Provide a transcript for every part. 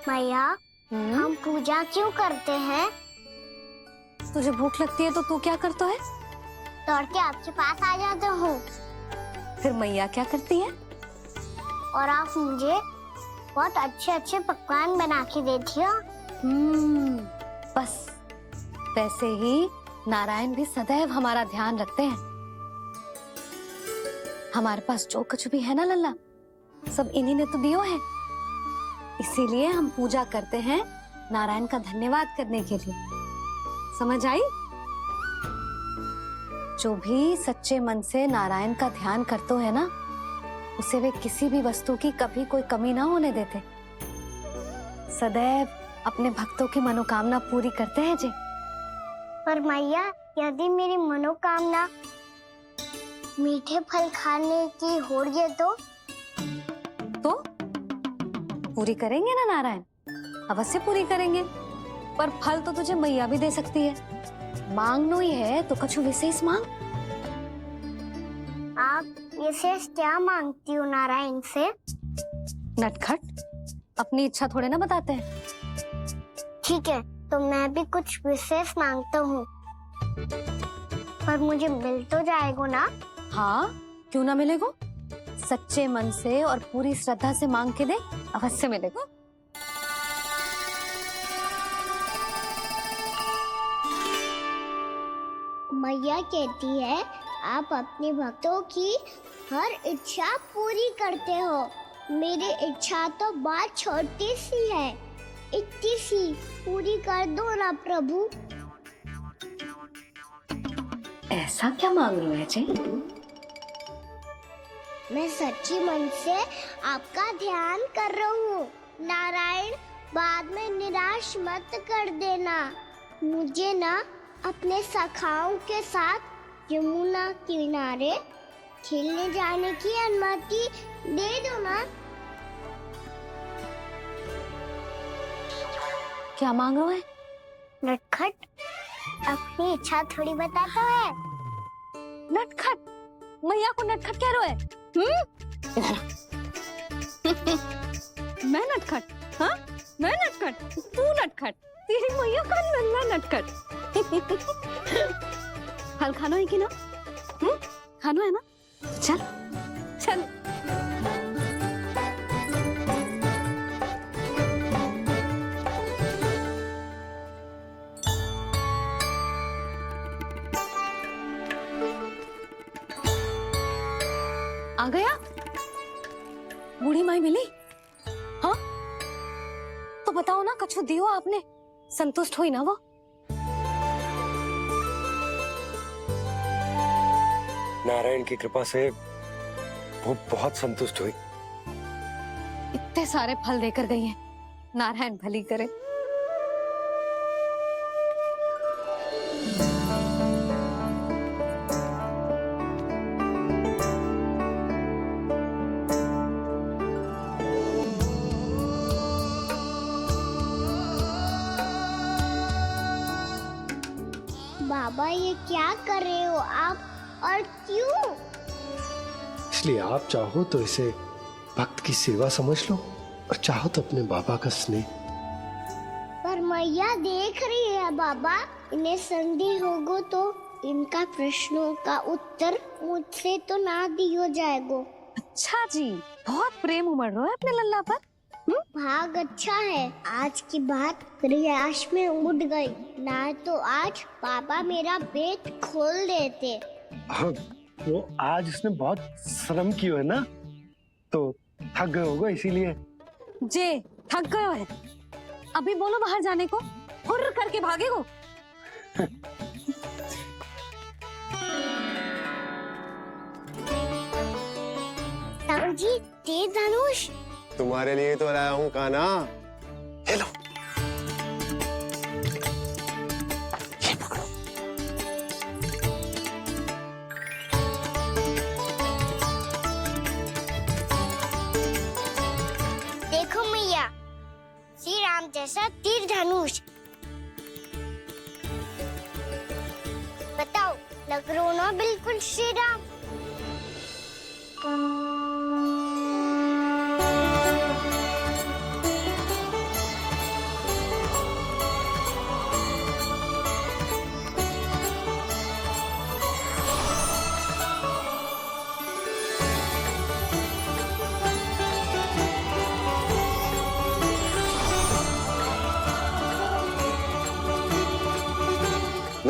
मैया, हम पूजा क्यों करते हैं? तुझे भूख लगती है तो तू क्या करता है? दौड़ के आपके पास आ जाता हूँ फिर मैया क्या करती है? और आप मुझे बहुत अच्छे अच्छे पकवान बना के देती हो। बस वैसे ही नारायण भी सदैव हमारा ध्यान रखते हैं। हमारे पास जो कुछ भी है ना लल्ला, सब इन्हीं ने तो दियो है। इसीलिए हम पूजा करते हैं नारायण का धन्यवाद करने के लिए। समझ आई? जो भी सच्चे मन से नारायण का ध्यान करते है ना, उसे वे किसी भी वस्तु की कभी कोई कमी ना होने देते। सदैव अपने भक्तों की मनोकामना पूरी करते हैं जी। पर मैया, यदि मेरी मनोकामना मीठे फल खाने की हो रही है तो पूरी करेंगे ना नारायण, अवश्य पूरी करेंगे। पर फल तो तुझे मैया भी दे सकती है। मांगनो ही है तो कुछ विशेष मांग। आप विशेष क्या मांगती हो नारायण से? नटखट, अपनी इच्छा थोड़े ना बताते हैं। ठीक है, तो मैं भी कुछ विशेष मांगता हूँ, पर मुझे मिल तो जाएगा ना? हाँ, क्यों ना मिलेगा। सच्चे मन से और पूरी श्रद्धा से मांग के दे, अवश्य मिलेगा। मैया कहती है आप अपने भक्तों की हर इच्छा पूरी करते हो। मेरी इच्छा तो बहुत छोटी सी है, इतनी सी पूरी कर दो ना प्रभु। ऐसा क्या मांग रहे हो जी? मैं सच्ची मन से आपका ध्यान कर रहा हूँ। नारायण, बाद में निराश मत कर देना। मुझे ना अपने सखाओं के साथ यमुना किनारे खेलने जाने की अनुमति दे दो ना। क्या मांग रहे हो? नटखट, अपनी इच्छा थोड़ी बताता है। नटखट? मैया को नटखट कह रहे हो? इधर मैं नटखट? हाँ, मैं नटखट, तू नटखट, तेरी मैया का नल्ला नटखट। फल खाना है कि ना? खाना है ना? चल चल। आ गया? बूढ़ी माई मिली? हाँ, तो बताओ ना, कछु दियो आपने, संतुष्ट हुई ना वो? नारायण की कृपा से वो बहुत संतुष्ट हुई। इतने सारे फल देकर गई हैं, नारायण भली करे। बाबा, ये क्या कर रहे हो आप, और क्यों? इसलिए आप चाहो तो इसे भक्त की सेवा समझ लो, और चाहो तो अपने बाबा का स्नेह। पर मैया देख रही है बाबा, इन्हें संदेह होगो तो इनका प्रश्नों का उत्तर मुझसे तो ना दियो जाएगो। अच्छा जी, बहुत प्रेम उमड़ रहा है अपने लल्ला पर। भाग अच्छा है, आज की बात प्रयास में उड़ गई, ना तो आज पापा मेरा पेट खोल देते। हाँ, वो आज उसने बहुत श्रम किया है ना, तो थक गए होगा इसीलिए। जे थक गए है, अभी बोलो बाहर जाने को, हुर्र करके भागेगो। जी, तेज धनुष तुम्हारे लिए तो लाया हूँ कान्हा। ले लो। ये पकड़ो। देखो मैया, श्री राम जैसा तीर धनुष। बताओ, लग रहा ना बिल्कुल श्री राम?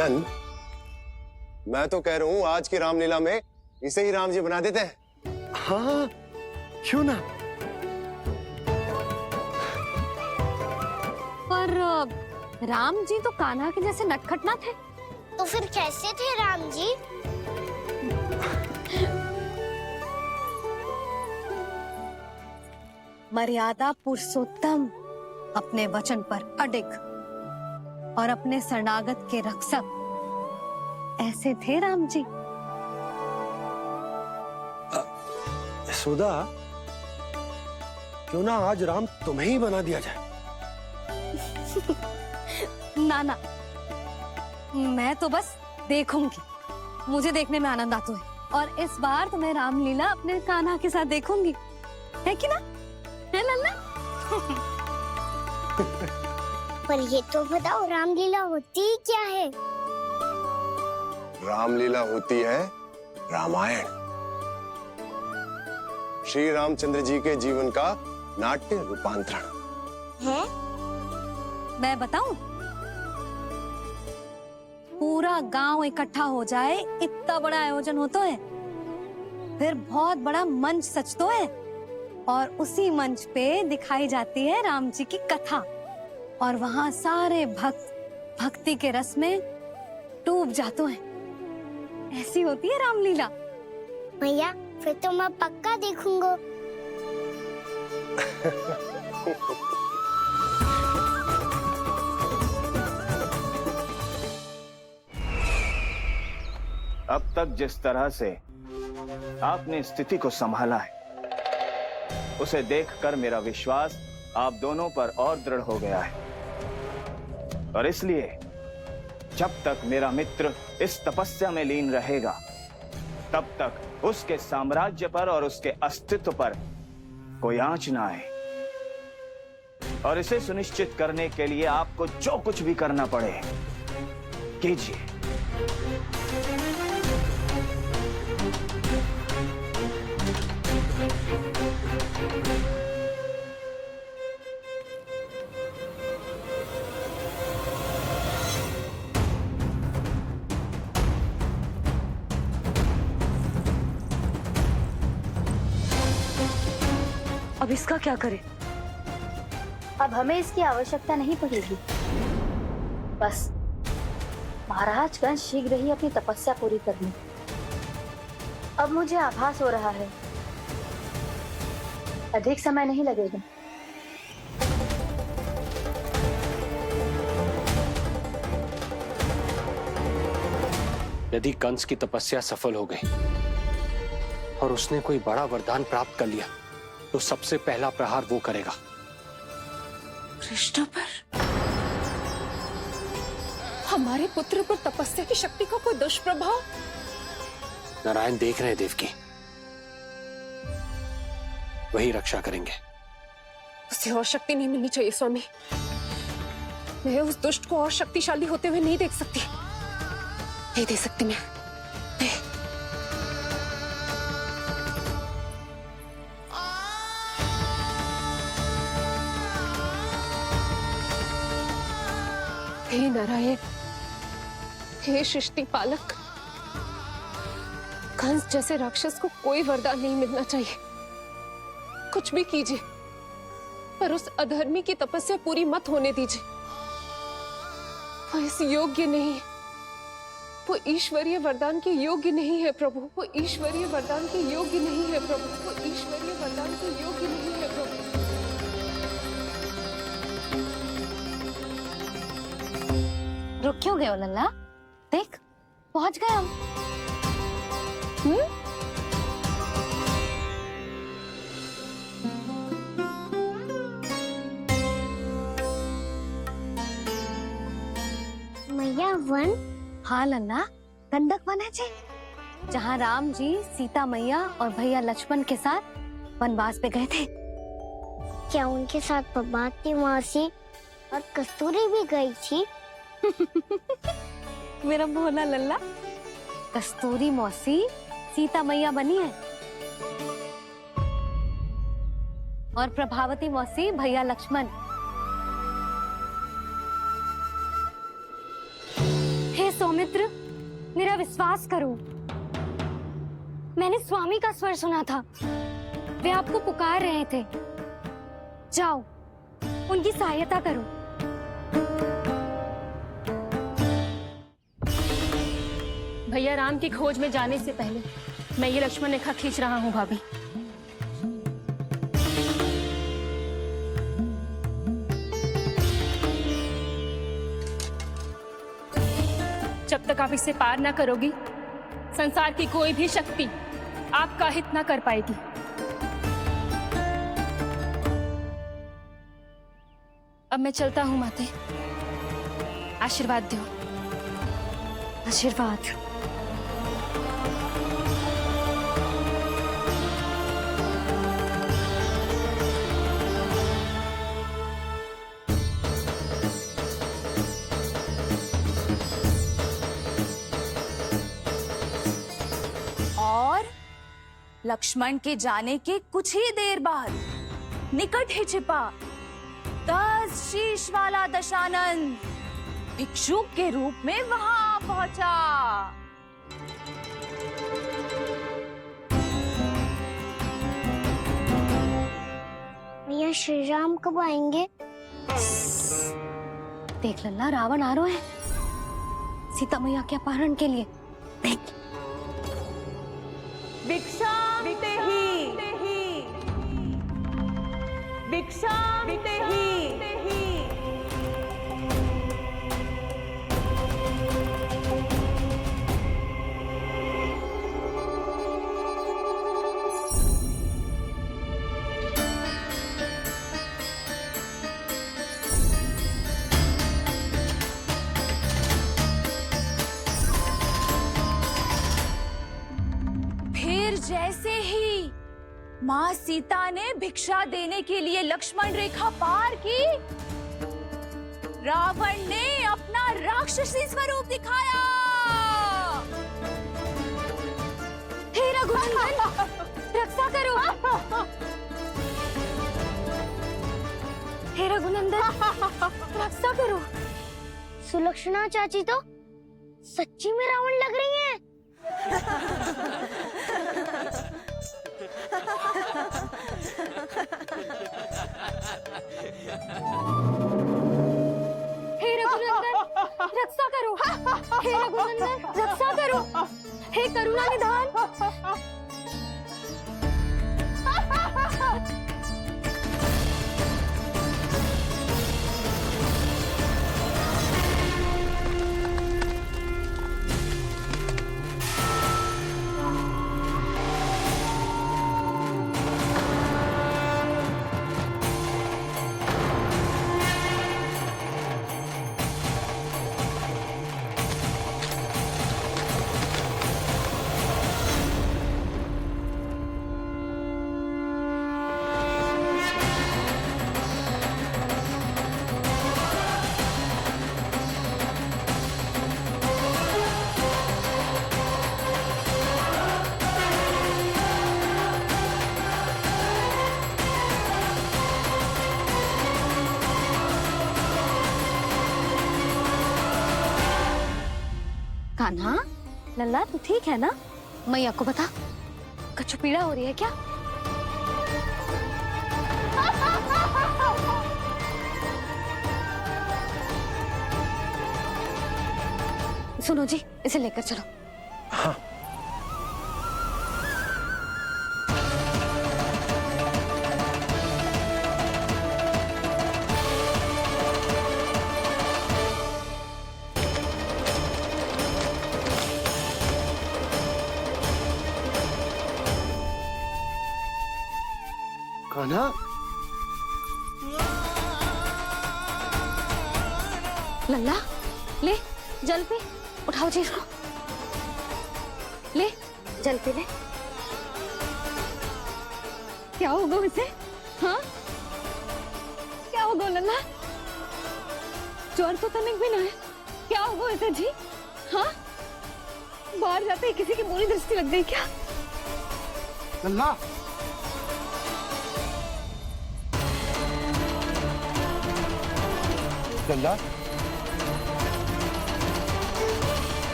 नंद, मैं तो कह रहा हूँ आज की रामलीला में इसे ही राम जी बना देते हैं। हाँ, क्यों ना। पर राम जी तो कान्हा के जैसे नटखट ना थे। तो फिर कैसे थे राम जी? मर्यादा पुरुषोत्तम, अपने वचन पर अडिग और अपने शरणागत के रक्षक, ऐसे थे राम जी। यशोदा, क्यों ना आज राम तुम्हें ही बना दिया जाए। ना ना, मैं तो बस देखूंगी, मुझे देखने में आनंद आता है, और इस बार तो मैं रामलीला अपने कान्हा के साथ देखूंगी, है कि ना, है लल्ला? पर ये तो बताओ, रामलीला होती क्या है? रामलीला होती है रामायण। श्री रामचंद्र जी के जीवन का नाट्य रूपांतरण है। मैं बताऊं? पूरा गांव इकट्ठा हो जाए, इतना बड़ा आयोजन होता है, फिर बहुत बड़ा मंच सजतो है, और उसी मंच पे दिखाई जाती है राम जी की कथा, और वहां सारे भक्त भक्ति के रस में डूब जाते हैं। ऐसी होती है रामलीला। भैया, फिर तो मैं पक्का देखूंगा। अब तक जिस तरह से आपने स्थिति को संभाला है, उसे देखकर मेरा विश्वास आप दोनों पर और दृढ़ हो गया है, और इसलिए जब तक मेरा मित्र इस तपस्या में लीन रहेगा, तब तक उसके साम्राज्य पर और उसके अस्तित्व पर कोई आंच ना आए। और इसे सुनिश्चित करने के लिए आपको जो कुछ भी करना पड़े, कीजिए। अब इसका क्या करें? अब हमें इसकी आवश्यकता नहीं पड़ेगी। बस महाराजगण शीघ्र ही अपनी तपस्या पूरी कर लें। अब मुझे आभास हो रहा है, अधिक समय नहीं लगेगा। यदि कंस की तपस्या सफल हो गई और उसने कोई बड़ा वरदान प्राप्त कर लिया, तो सबसे पहला प्रहार वो करेगा। कृष्ण पर? हमारे पुत्र पर तपस्या की शक्ति का कोई दुष्प्रभाव? नारायण देख रहे हैं देवकी, वही रक्षा करेंगे। उसे और शक्ति नहीं मिलनी चाहिए स्वामी। मैं उस दुष्ट को और शक्तिशाली होते हुए नहीं देख सकती, नहीं दे सकती मैं। हे नारायण, हे सृष्टि पालक, कंस जैसे राक्षस को कोई वरदान नहीं मिलना चाहिए। कुछ भी कीजिए, पर उस अधर्मी की तपस्या पूरी मत होने दीजिए। वो इस योग्य नहीं है, वो ईश्वरीय वरदान के योग्य नहीं है प्रभु, वो ईश्वरीय वरदान के योग्य नहीं है प्रभु, वो ईश्वरीय वरदान के योग्य नहीं है प्रभु। रुक क्यों गए हो लल्ला? देख, पहुंच गए हम। मैया वन? हाँ लल्ला, गंडक वन है जी, जहाँ राम जी सीता मैया और भैया लक्ष्मण के साथ वनवास पे गए थे। क्या उनके साथ पद्मावती मौसी और कस्तूरी भी गई थी? मेरा भोला लल्ला, कस्तूरी मौसी सीता मैया बनी है, और प्रभावती मौसी भैया लक्ष्मण। हे स्वामी सुमित्र, मेरा विश्वास करो, मैंने स्वामी का स्वर सुना था। वे आपको पुकार रहे थे। जाओ, उनकी सहायता करो। भैया राम की खोज में जाने से पहले मैं ये लक्ष्मण रेखा खींच रहा हूँ भाभी। जब तक आप इसे पार ना करोगी, संसार की कोई भी शक्ति आपका हित ना कर पाएगी। अब मैं चलता हूँ माते, आशीर्वाद दो। आशीर्वाद। और लक्ष्मण के जाने के कुछ ही देर बाद निकट ही छिपा 10 शीश वाला दशानन भिक्षुक के रूप में वहां पहुंचा। भैया श्री राम कब आएंगे? देख लल्ला, रावण आ रहा है सीता मैया के अपहरण के लिए। देख, भिक्षाम देहि, भिक्षाम देहि। फिर जैसे ही माँ सीता ने भिक्षा देने के लिए लक्ष्मण रेखा पार की, रावण ने अपना राक्षसी स्वरूप दिखाया। हे रघुनंदन, रक्षा करो। हे रघुनंदन, रक्षा करो। सुलक्षणा चाची तो सच्ची में रावण लग रही हैं। हे रघुनंदन, रक्षा करो। हे रघुनंदन, रक्षा करो। हे करुणा निधान। कान्हा, लल्ला तू ठीक है ना? मैया को बता, कछु पीड़ा हो रही है क्या? सुनो जी, इसे लेकर चलो। हाँ। कान्हा, लल्ला, ले जल पे, उठाओ जी इसको। ले जल पे ले। क्या होगा उसे? हाँ, क्या होगा लल्ला? ज्वर तो तनिक भी ना है। क्या होगा उसे जी? हाँ, बाहर जाते ही किसी की बुरी दृष्टि लग गई क्या? लल्ला, लल्ला,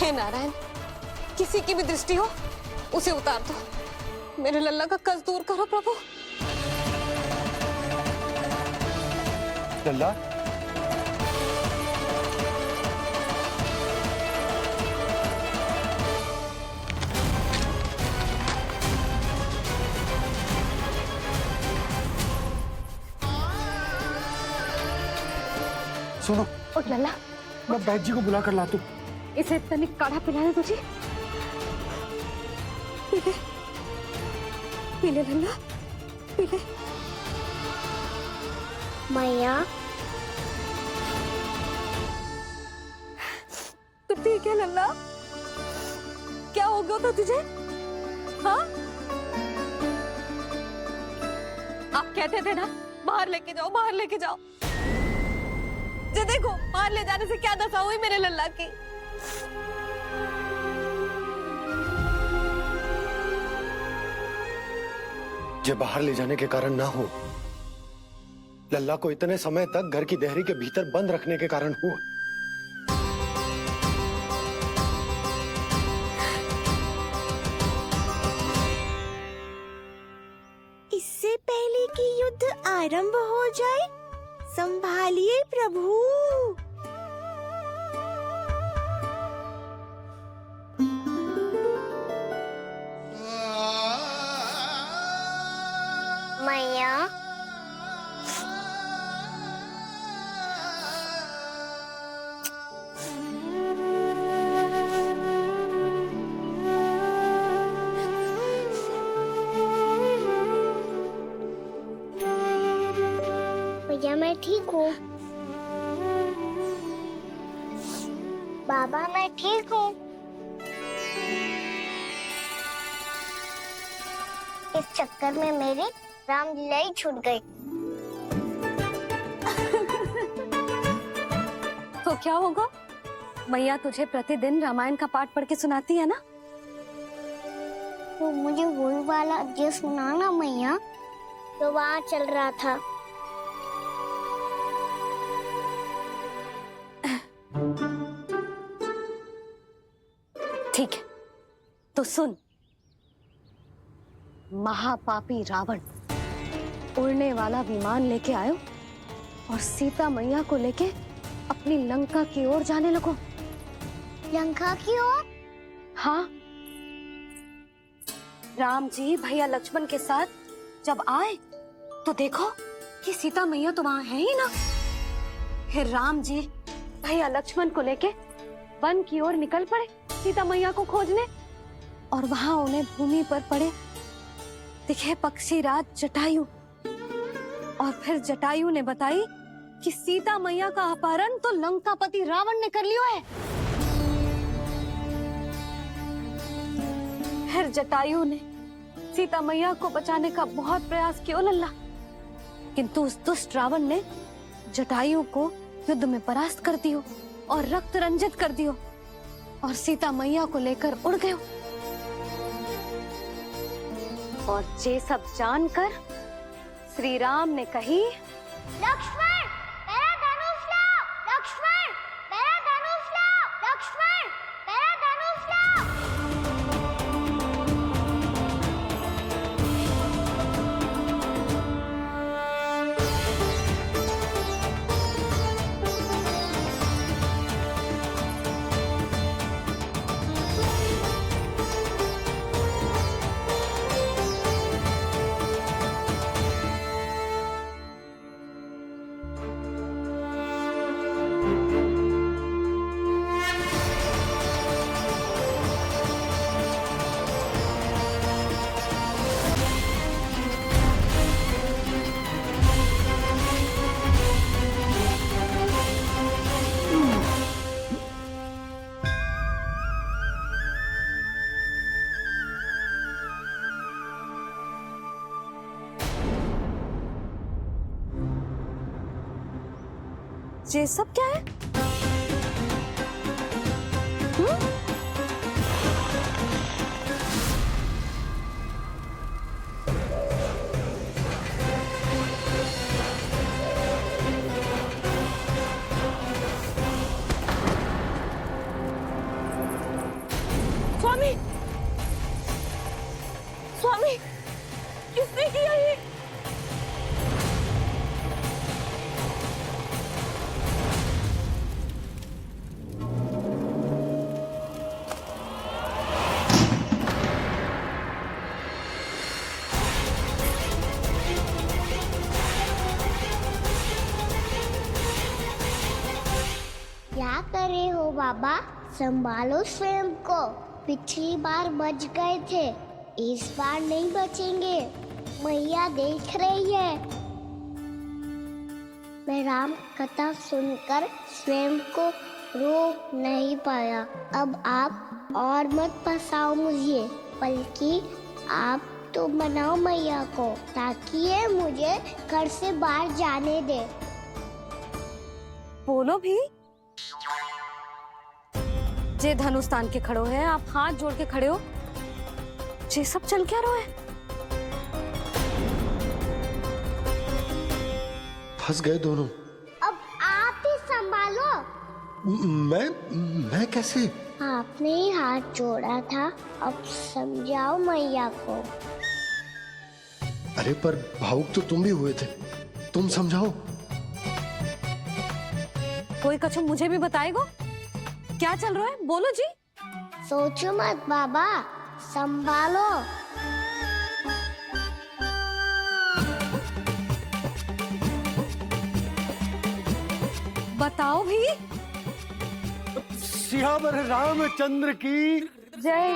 हे नारायण, किसी की भी दृष्टि हो उसे उतार दो। मेरे लल्ला का कष्ट दूर करो प्रभु। लल्ला, सुनो, उठ लल्ला, मैं बैद जी को बुला कर लाता हूँ। इसे तनिक काढ़ा पिलाने तुझे। पीले, पीले लल्ला, पीले। मैया, तो ठीक है लल्ला, क्या हो गया था तुझे? हाँ, आप कहते थे ना बाहर लेके जाओ, बाहर लेके जाओ। जे देखो, बाहर ले जाने से क्या दशा हुई मेरे लल्ला की। जो बाहर ले जाने के कारण ना हो, लल्ला को इतने समय तक घर की देहरी के भीतर बंद रखने के कारण हुआ। इससे पहले कि युद्ध आरंभ हो जाए, संभालिए प्रभु। मैया, भैया मैं ठीक हूँ। बाबा मैं ठीक हूँ। इस चक्कर में मेरी रामलीला ही छूट गई। तो क्या होगा? मैया तुझे प्रतिदिन रामायण का पाठ पढ़ के सुनाती है ना? तो मुझे वही वाला जो सुनाना मैया, तो वहाँ चल रहा था। ठीक है, तो सुन। महापापी रावण उड़ने वाला विमान लेके आयो और सीता मैया को लेके अपनी लंका की ओर जाने लगो। लंका की ओर? हाँ, राम जी भैया लक्ष्मण के साथ जब आए तो देखो कि सीता मैया तो वहां है ही ना। फिर राम जी भैया लक्ष्मण को लेके वन की ओर निकल पड़े सीता मैया को खोजने, और वहां उन्हें भूमि पर पड़े दिखे पक्षी राज जटायु। और फिर जटायु ने बताई कि सीता मैया का अपहरण तो लंकापति रावण ने कर लियो है। फिर जटायु ने सीता मैया को बचाने का बहुत प्रयास किया लल्ला, किंतु उस दुष्ट रावण ने जटायु को युद्ध में परास्त कर दियो और रक्त रंजित कर दियो और सीता मैया को लेकर उड़ गयो। और ये सब जानकर श्री राम ने कही, लक्ष्मण मेरा धनुष लाओ, लक्ष्मण मेरा धनुष लाओ, लक्ष्मण मेरा धनुष लाओ। ये सब क्या है? बाबा, संभालो स्वयं को। पिछली बार बच गए थे, इस बार नहीं बचेंगे। मैया देख रही है। मैं राम कथा सुनकर स्वयं को रोक नहीं पाया। अब आप और मत फंसाओ मुझे, बल्कि आप तो मनाओ मैया को, ताकि ये मुझे घर से बाहर जाने दे। बोलो भी। जे धनुष तान के खड़ो है, आप हाथ जोड़ के खड़े हो, ये सब चल क्या रहा है? फंस गए दोनों। अब आप ही संभालो। मैं कैसे? आपने ही हाथ जोड़ा था, अब समझाओ मैया को। अरे पर भावुक तो तुम भी हुए थे, तुम समझाओ। कोई कछु मुझे भी बताएगो? क्या चल रहा है, बोलो जी। सोचो मत बाबा, संभालो। बताओ भी। सियावर रामचंद्र की जय।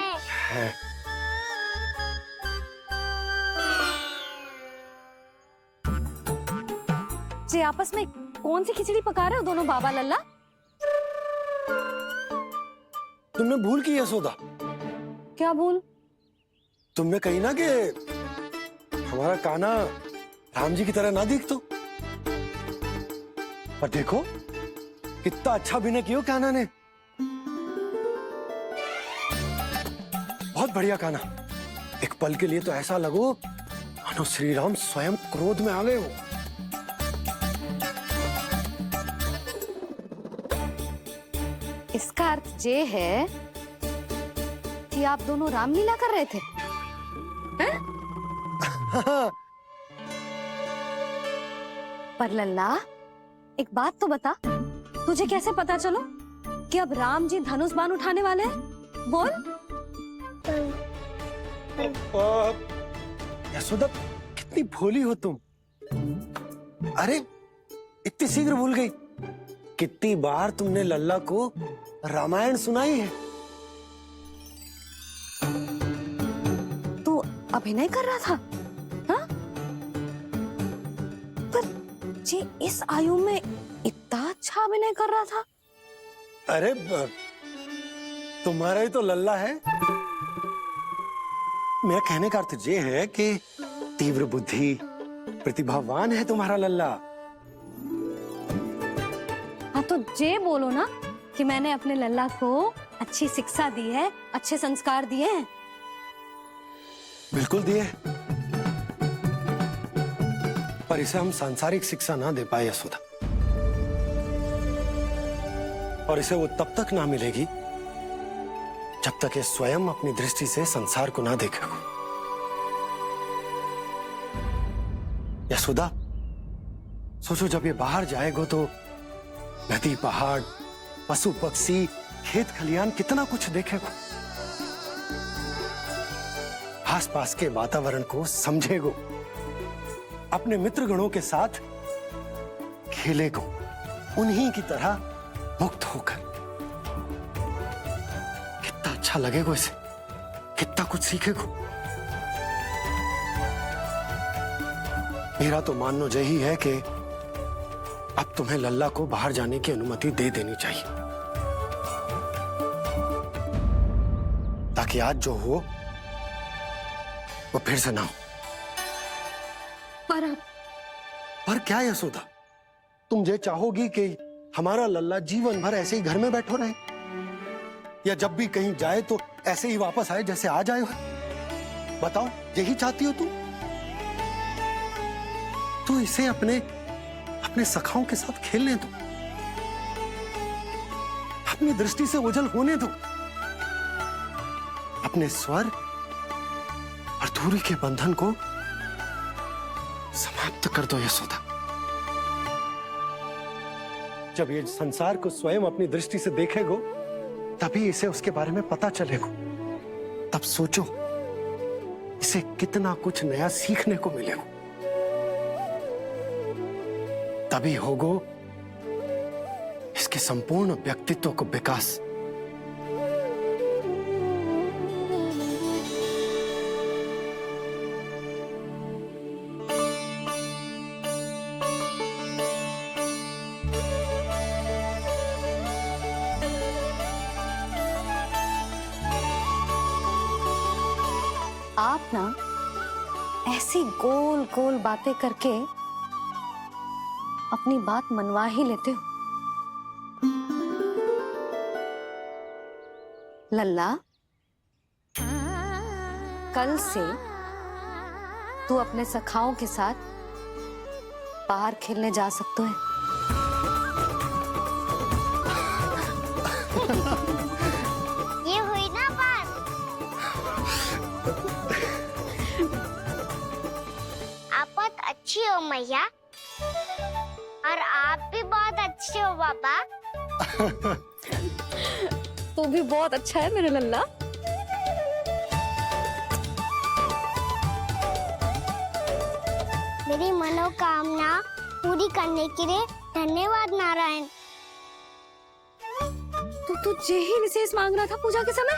जी आपस में कौन सी खिचड़ी पका रहे हो दोनों बाबा लल्ला? तुमने भूल की यशोदा। क्या भूल? तुमने कही ना कि हमारा कान्हा राम जी की तरह ना दिख तो। पर देखो कितना अच्छा अभिनय किया कान्हा ने। बहुत बढ़िया कान्हा। एक पल के लिए तो ऐसा लगो मानो श्री राम स्वयं क्रोध में आ गए हो। इसका अर्थ ये है कि आप दोनों रामलीला कर रहे थे, हैं? पर लल्ला एक बात तो बता, तुझे कैसे पता चलो कि अब राम जी धनुष बाण उठाने वाले हैं? बोल। यशोदा कितनी भोली हो तुम। अरे इतनी शीघ्र भूल गई। कितनी बार तुमने लल्ला को रामायण सुनाई है। तू अभिनय कर रहा था, हाँ? पर जी इस आयु में इतना अच्छा अभिनय कर रहा था। अरे तुम्हारा ही तो लल्ला है। मेरा कहने का अर्थ ये है कि तीव्र बुद्धि, प्रतिभावान है तुम्हारा लल्ला। हाँ तो ये बोलो ना कि मैंने अपने लल्ला को अच्छी शिक्षा दी है, अच्छे संस्कार दिए हैं। बिल्कुल दिए, पर इसे हम सांसारिक शिक्षा ना दे पाए यशोदा। और इसे वो तब तक ना मिलेगी जब तक ये स्वयं अपनी दृष्टि से संसार को ना देखेगा। यशोदा सोचो, जब ये बाहर जाएगा तो नदी, पहाड़, पशु पक्षी, खेत खलियान कितना कुछ देखेगा। आसपास के वातावरण को समझेगो, अपने मित्रगणों के साथ खेलेगो, उन्हीं की तरह मुक्त होकर। कितना अच्छा लगेगा इसे, कितना कुछ सीखेगो। मेरा तो मानना यही है कि अब तुम्हें लल्ला को बाहर जाने की अनुमति दे देनी चाहिए, ताकि आज जो हो वो फिर से ना हो। पर क्या यशोदा, तुम ये चाहोगी कि हमारा लल्ला जीवन भर ऐसे ही घर में बैठो रहे, या जब भी कहीं जाए तो ऐसे ही वापस आए जैसे आज आए हो? बताओ, यही चाहती हो तुम? तो इसे अपने सखाओं के साथ खेलने दो, अपनी दृष्टि से ओझल होने दो, अपने स्वर और दूरी के बंधन को समाप्त कर दो यशोदा। जब ये संसार को स्वयं अपनी दृष्टि से देखेगो, तभी इसे उसके बारे में पता चलेगा। तब सोचो इसे कितना कुछ नया सीखने को मिलेगा। तभी होगो उसके संपूर्ण व्यक्तित्व को विकास। आप ना ऐसी गोल गोल बातें करके अपनी बात मनवा ही लेते हो। लल्ला, कल से तू अपने सखाओं के साथ बाहर खेलने जा सकते है। ये हुई ना बात। आप बहुत अच्छी हो मैया, और आप भी बहुत अच्छे हो पापा। तू भी बहुत अच्छा है मेरे लल्ला। मेरी मनोकामना पूरी करने के लिए धन्यवाद नारायण। तो तुझे ही विशेष मांग रहा था पूजा के समय?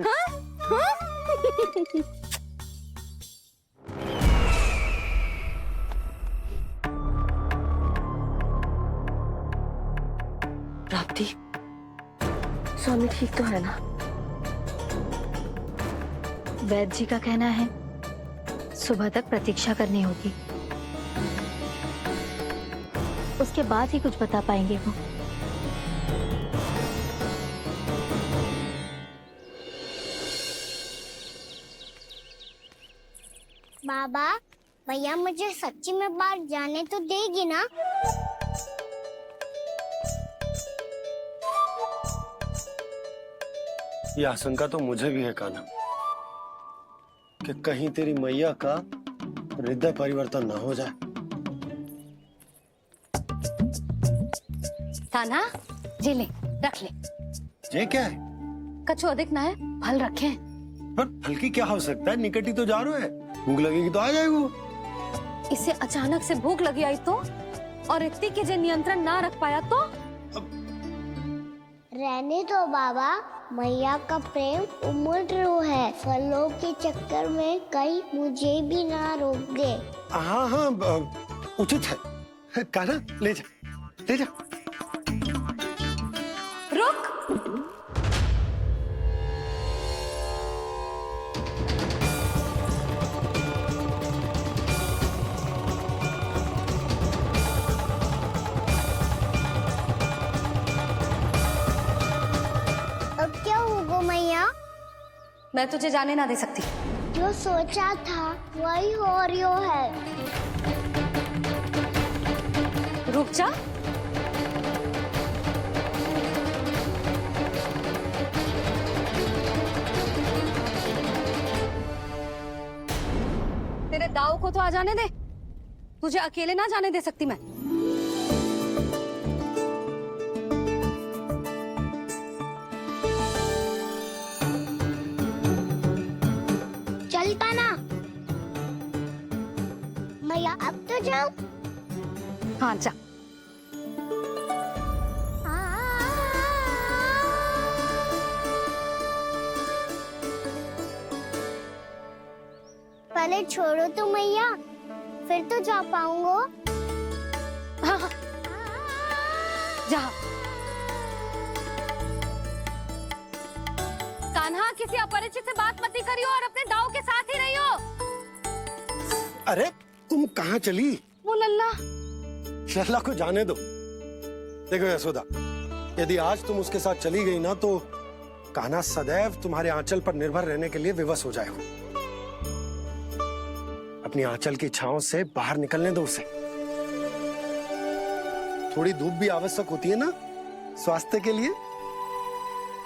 हाँ? हाँ? प्राप्ति, स्वामी ठीक तो है ना? वैद्य जी का कहना है सुबह तक प्रतीक्षा करनी होगी, उसके बाद ही कुछ बता पाएंगे वो। बाबा, भैया मुझे सच्ची में बाहर जाने तो देगी ना? ये आशंका तो मुझे भी है कान्हा, कि कहीं तेरी मैया का हृदय परिवर्तन ना हो जाए। कान्हा, जी ले, रख ले। ये क्या है? कछु अधिक ना है, फल रखे हैं। पर फल की क्या हो सकता है, निकट ही तो जा रहे हैं, भूख लगेगी तो आ जाएगा वो। इसे अचानक से भूख लगी आई तो, और इतनी के जे नियंत्रण ना रख पाया तो? रहने दो बाबा, मैया का प्रेम उमड़ रो है, फलों के चक्कर में कहीं मुझे भी ना रोक दे। हाँ हाँ, उचित है। कान्हा, ले जा, ले जा। रुक। अब क्या होगा मैया? मैं तुझे जाने ना दे सकती। जो सोचा था वही हो रही है। रुक जा। तेरे दाव को तो आ जाने दे, तुझे अकेले ना जाने दे सकती मैं। चलता ना मैया, अब तो जाओ। हाँ जा। पहले छोड़ो तो मैया, फिर तो जा पाऊंगा। हाँ हाँ, जा। कान्हा, किसी अपरिचित से बात मत करियो और अपने दाव के साथ ही रहियो। अरे तुम कहाँ चली? वो लल्ला। लल्ला को जाने दो। देखो यशोदा, यदि आज तुम उसके साथ चली गई ना तो कान्हा सदैव तुम्हारे आंचल पर निर्भर रहने के लिए विवश हो जाएगा। अपनी आंचल की छांव से बाहर निकलने दो उसे। थोड़ी धूप भी आवश्यक होती है ना स्वास्थ्य के लिए,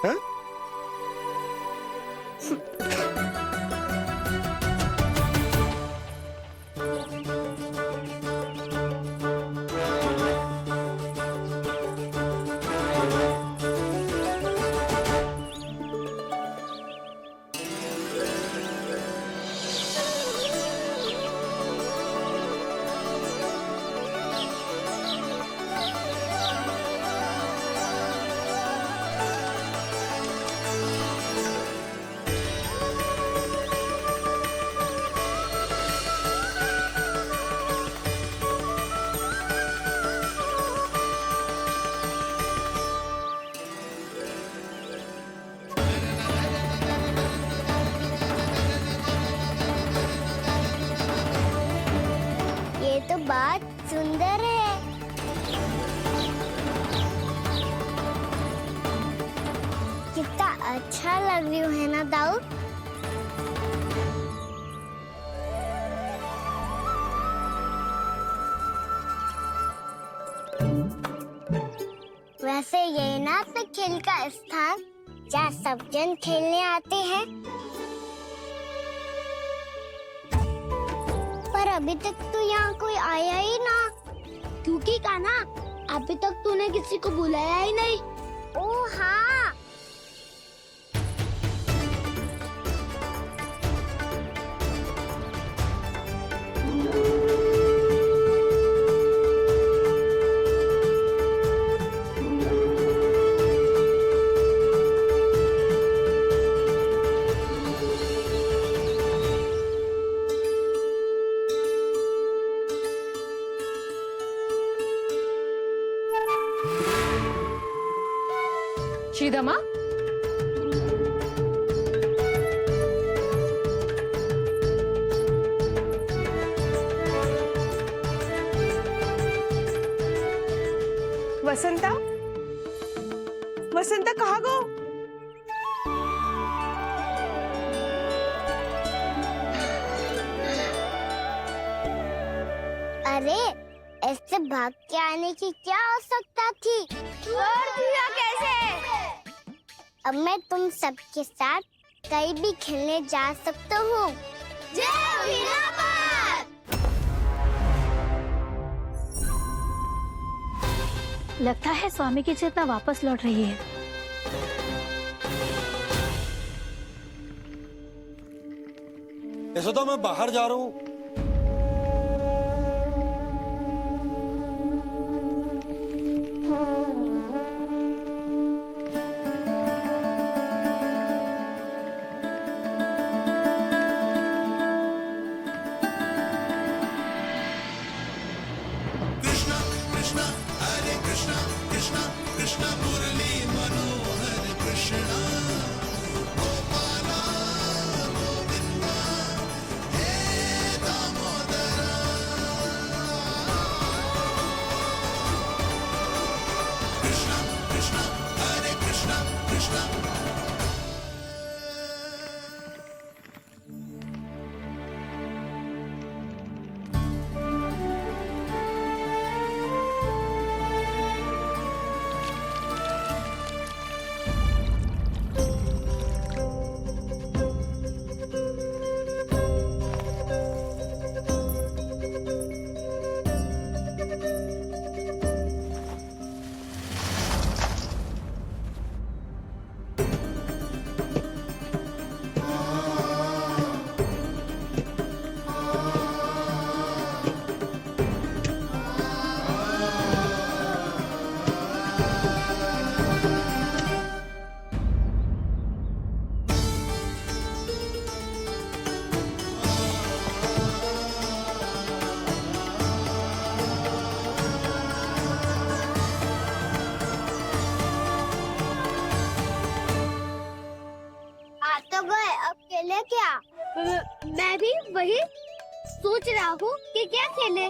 हैं? तो बात सुंदर है। कितना अच्छा लग रही है ना दाऊ? वैसे ये ना तो खेल का स्थान जहाँ सब जन खेलने आते हैं, पर अभी तक तो यहाँ कोई आया ही ना। क्योंकि कान्हा, अभी तक तूने किसी को बुलाया ही नहीं। ओ हाँ, श्रीदमा, वसंता, वसंता कहाँ गो? अरे ऐसे भाग के आने की क्या आवश्यकता थी? छोड़ दिया कैसे? अब मैं तुम सबके साथ कहीं भी खेलने जा सकता हूँ। जय वीरापार! लगता है स्वामी की चेतना वापस लौट रही है। यशोदा, मैं बाहर जा रहा हूँ। खेले क्या? मैं भी वही सोच रहा हूँ कि क्या खेले।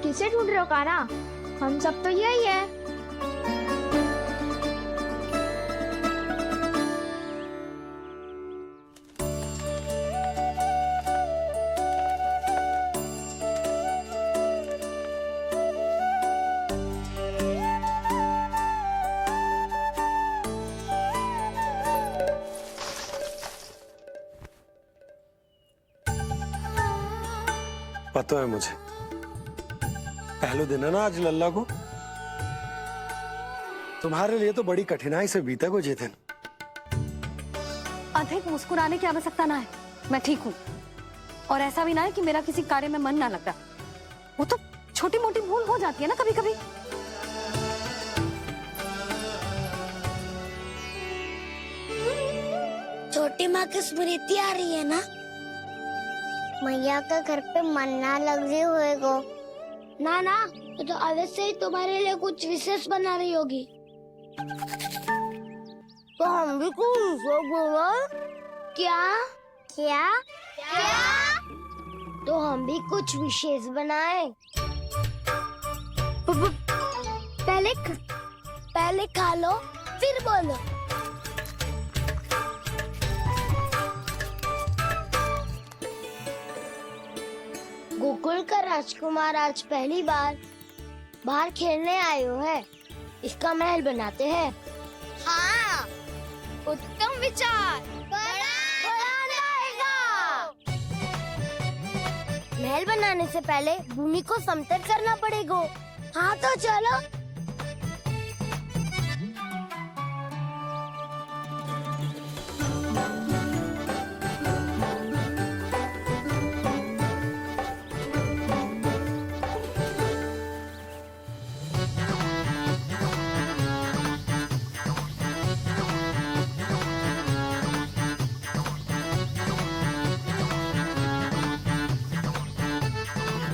किसे ढूंढ रहे हो कान्हा? हम सब तो यही है। पता है मुझे, पहले दिन है ना आज लल्ला को। तुम्हारे लिए तो बड़ी कठिनाई से बीता को जितिन। अधिक मुस्कुराने की आवश्यकता ना है, मैं ठीक हूँ। और ऐसा भी ना है कि मेरा किसी कार्य में मन ना लगता। वो तो छोटी मोटी भूल हो जाती है ना कभी कभी। छोटी माँ की स्मृति आ रही है ना? मैया का घर पे मन ना लग रही होएगो। ना ना, तो अवश्य ही तुम्हारे लिए कुछ विशेष बना रही होगी। तो हम हम भी कुछ क्या क्या क्या तो हम भी कुछ विशेष बनाए। पहले खा लो फिर बोलो। गोकुल का राजकुमार आज पहली बार बाहर खेलने आए हो है, इसका महल बनाते हैं। हाँ, उत्तम विचार। महल बनाने से पहले भूमि को समतल करना पड़ेगा। हाँ तो चलो।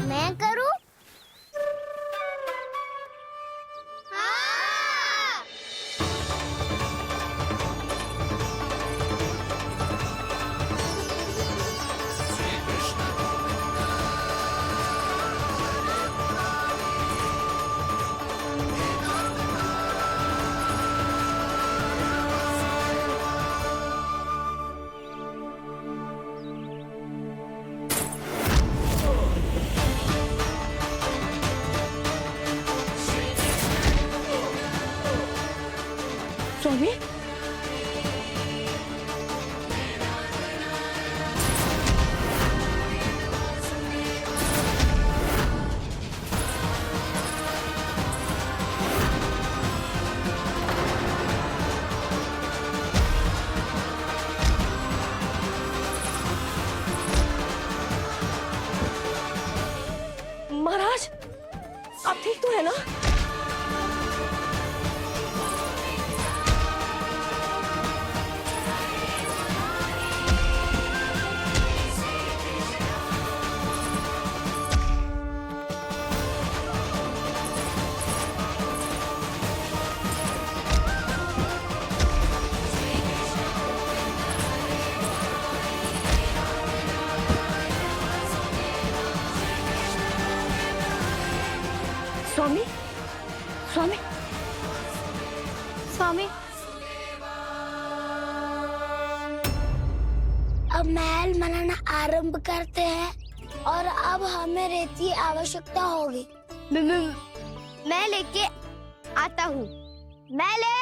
मैं करूं? हाँ। स्वामी, महाराज, आप ठीक तो है ना? स्वामी, स्वामी, स्वामी, अब महल बनाना आरंभ करते हैं और अब हमें रेत की आवश्यकता होगी। मैं लेके आता हूँ। मैं ले